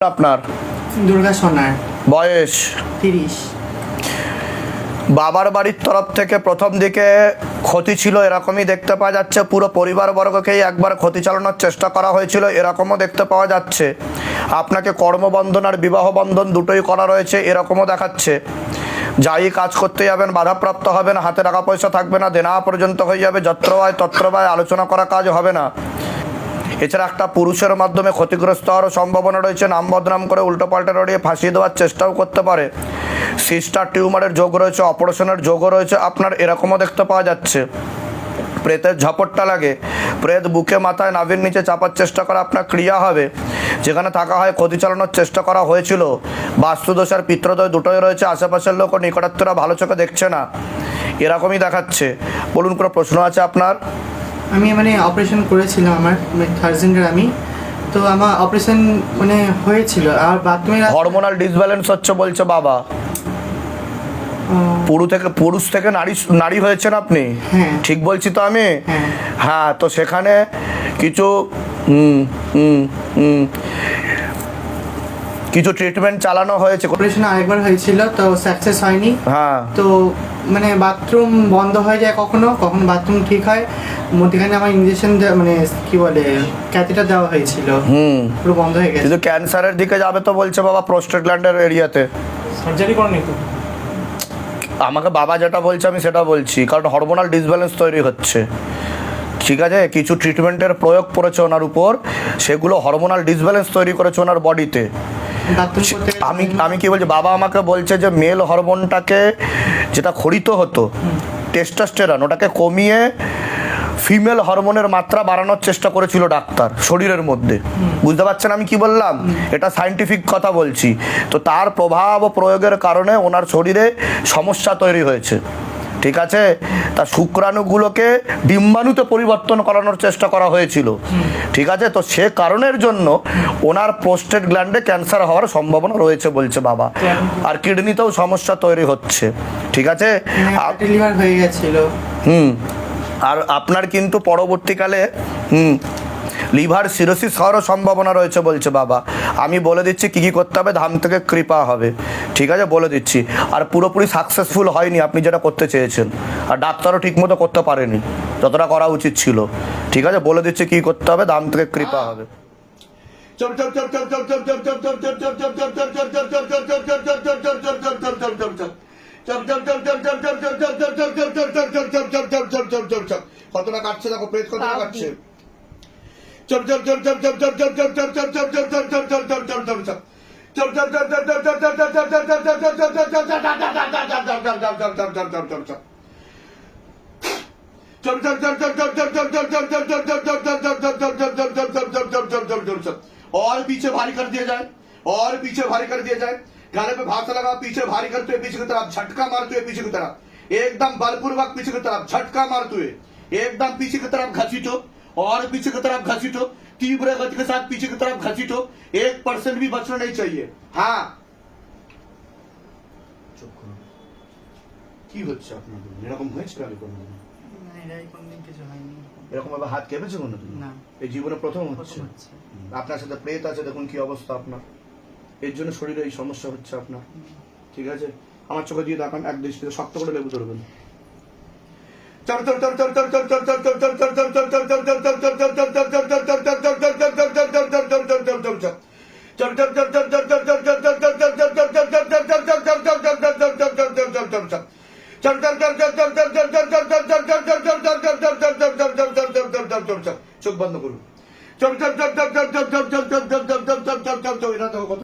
আপনার দুর্গা সোনার বয়স 30। বাবার বাড়ির তরফ থেকে প্রথম দিকে ক্ষতি ছিল এরকমই দেখতে পাওয়া যাচ্ছে, পুরো পরিবারবর্গকেই একবার ক্ষতি চালানোর চেষ্টা করা হয়েছিল এরকমও দেখতে পাওয়া যাচ্ছে। আপনাকে কর্মবন্ধন আর বিবাহ বন্ধন দুটোই করা রয়েছে এরকমও দেখাচ্ছে। যাই কাজ করতে যাবেন বাধাপ্রাপ্ত হবেন, হাতে টাকা পয়সা থাকবে না, দেনা পর্যন্ত হয়ে যাবে, যত্রবায় তত্রবায় আলোচনা করা কাজ হবে না। এছাড়া একটা পুরুষের মাধ্যমে ক্ষতিগ্রস্ত হওয়ারও সম্ভাবনা রয়েছে, নাম বদনাম করে উল্টোপাল্টা রড়িয়ে ফাঁসিয়ে দেওয়ার চেষ্টাও করতে পারে। সিস্টার টিউমারের যোগ রয়েছে, অপারেশনের যোগও রয়েছে আপনার, এরকমও দেখতে পাওয়া যাচ্ছে। প্রেতের ঝাপটটা লাগে, প্রেত বুকে মাথায় নাভির নিচে চাপার চেষ্টা করা আপনার ক্রিয়া হবে। যেখানে থাকা হয় ক্ষতি চালানোর চেষ্টা করা হয়েছিল, বাস্তুদোষ আর পিত্রদোষ দুটোই রয়েছে। আশেপাশের লোক ও নিকটাত্মীয়রা ভালো চোখে দেখছে না এরকমই দেখাচ্ছে। বলুন, কোনো প্রশ্ন আছে আপনার? আমি অপারেশন করেছিলাম আমার থার্সডে আমি, তো আমার অপারেশন হয়েছিল আর বাথরুমে হরমোনাল ডিসব্যালেন্স হচ্ছে বলছে বাবা। পুরুষ থেকে নারী হয়েছেন আপনি? হ্যাঁ। ঠিক বলছি তো আমি? হ্যাঁ, তো সেখানে কিছু কিছু ট্রিটমেন্ট চালানো হয়েছে। অপারেশন আরেকবার হয়েছিল, তো সাকসেস হয়নি। হ্যাঁ, তো বাথরুম বন্ধ হয়ে যায়, কখনো কখনো বাথরুম ঠিক হয়। মধ্যখানে আমার ইঞ্জেকশন কি বলে ক্যাথেটার দেওয়া হয়েছিল, পুরো বন্ধ হয়ে গেছে। কিন্তু ক্যান্সারের দিকে যাবে তো বলছে বাবা, প্রোস্টেট গ্ল্যান্ডের এরিয়াতে। সার্জারি করেনি তো? আমাকে বাবা যেটা বলছে আমি সেটা বলছি, কারণ হরমোনাল ডিসব্যালেন্স তৈরি হচ্ছে। ঠিক আছে, কিছু ট্রিটমেন্টের প্রয়োগ করেছে ওনার উপর, সেগুলো হরমোনাল ডিসব্যালেন্স তৈরি করেছে ওনার বডিতে। আমি কি বলছি, বাবা আমাকে বলছে যে মেল হরমোনটাকে যেটা খরিত হতো টেস্টোস্টেরন, ওটাকে কমিয়ে ফিমেল হরমোনের মাত্রা বাড়ানোর চেষ্টা করেছিল ডাক্তার শরীরের মধ্যে। বুঝতে পারছেন আমি কি বললাম? এটা সায়েন্টিফিক কথা বলছি। তো তার প্রভাব ও প্রয়োগের কারণে ওনার শরীরে সমস্যা তৈরি হয়েছে। ঠিক আছে, তা শুক্রাণুগুলোকে ডিম্বাণুতে পরিবর্তন করানোর চেষ্টা করা হয়েছিল। ঠিক আছে, তো সে কারণের জন্য ওনার প্রোস্টেট গ্ল্যান্ডে ক্যান্সার হওয়ার সম্ভাবনা রয়েছে বলছে বাবা, আর কিডনিতেও সমস্যা তৈরি হচ্ছে। ঠিক আছে, লিভার হয়ে গেছিল। আর আপনার কিন্তু পরবর্তীকালে লিভার সিরোসিস হওয়ারও সম্ভাবনা রয়েছে বলছে বাবা। আমি বলে দিচ্ছি কী কী করতে হবে, ধাম থেকে কৃপা হবে। ঠিক আছে, বলে দিচ্ছি। আর পুরোপুরি সাকসেসফুল হয়নি আপনি যেটা করতে চেয়েছেন, আর ডাক্তারও ঠিকমতো করতে পারেনি যতটা করা উচিত ছিল। ঠিক আছে, বলে দিচ্ছি কী করতে হবে, ধাম থেকে কৃপা হবে। কতটা কাটছে দেখো, প্রেত কতটা কাটছে। और पीछे भारी कर दिया जाए, और पीछे भारी कर दिया जाए। गाने पे भाग लगा, पीछे भारी करते हुए पीछे की तरफ झटका मारते हुए पीछे की तरफ, एकदम बलपूर्वक पीछे की तरफ झटका मारते हुए एकदम पीछे की तरफ घसीटो, और पीछे की तरफ घसीटो, तीव्र गति के साथ पीछे की तरफ घसीटो। 1% भी बचना नहीं चाहिए। हाँ, কি হচ্ছে আপনাদের? এরকম হয়েছিল আগে কোনো? এরকম ভাবে হাত কেঁপেছে কোনো? না, এই জীবনে প্রথম হচ্ছে। আপনার সাথে প্রেত আছে, দেখুন কি অবস্থা আপনার। এর জন্য শরীরে এই সমস্যা হচ্ছে আপনার। ঠিক আছে, আমার চোখে দিয়ে দেখান, এক দৃষ্টিতে শক্ত করে লেবু ধরবেন। চোখ বন্ধ করুন।